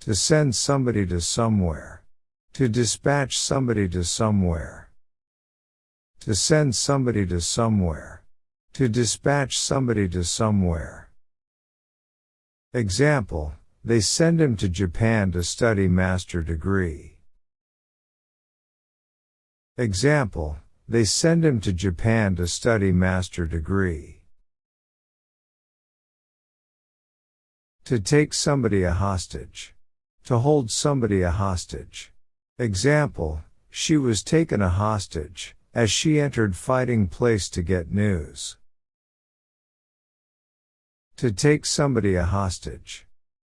To send somebody to somewhere. To dispatch somebody to somewhere. To send somebody to somewhere. To dispatch somebody to somewhere. Example, they send him to Japan to study master degree. Example, they send him to Japan to study master degree. To take somebody a hostage. To hold somebody a hostage. Example, she was taken a hostage, as she entered fighting place to get news. To take somebody a hostage.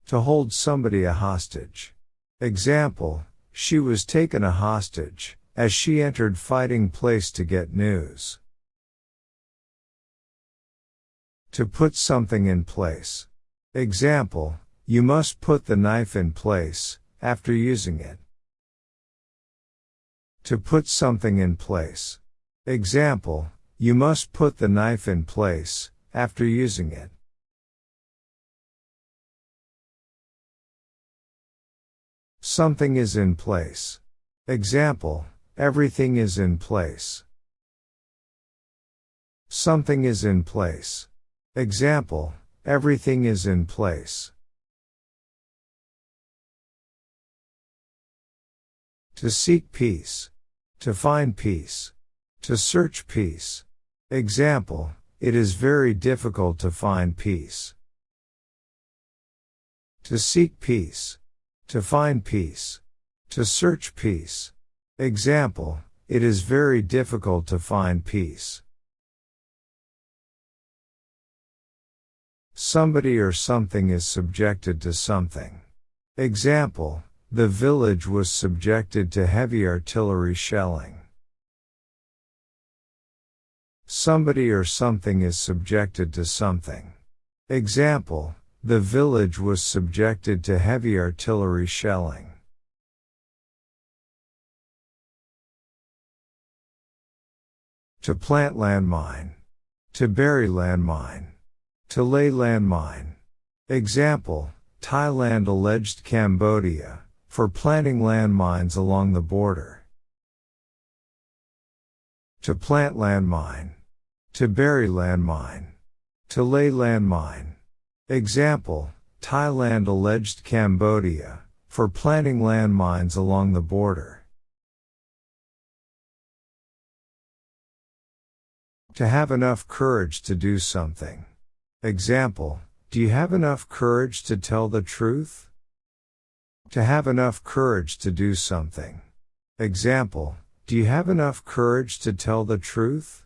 To hold somebody a hostage. Example, she was taken a hostage, as she entered fighting place to get news. To put something in place. Example, you must put the knife in place, after using it. To put something in place. Example, you must put the knife in place, after using it. Something is in place. Example, everything is in place. Something is in place. Example, everything is in place. To seek peace. To find peace. To search peace. Example, it is very difficult to find peace. To seek peace. To find peace. To search peace. Example, it is very difficult to find peace. Somebody or something is subjected to something. Example, the village was subjected to heavy artillery shelling. Somebody or something is subjected to something. Example, the village was subjected to heavy artillery shelling. To plant landmine. To bury landmine. To lay landmine. Example, Thailand alleged Cambodia for planting landmines along the border. To plant landmine. To bury landmine. To lay landmine. Example, Thailand alleged Cambodia for planting landmines along the border. To have enough courage to do something. Example, do you have enough courage to tell the truth? To have enough courage to do something. Example, do you have enough courage to tell the truth?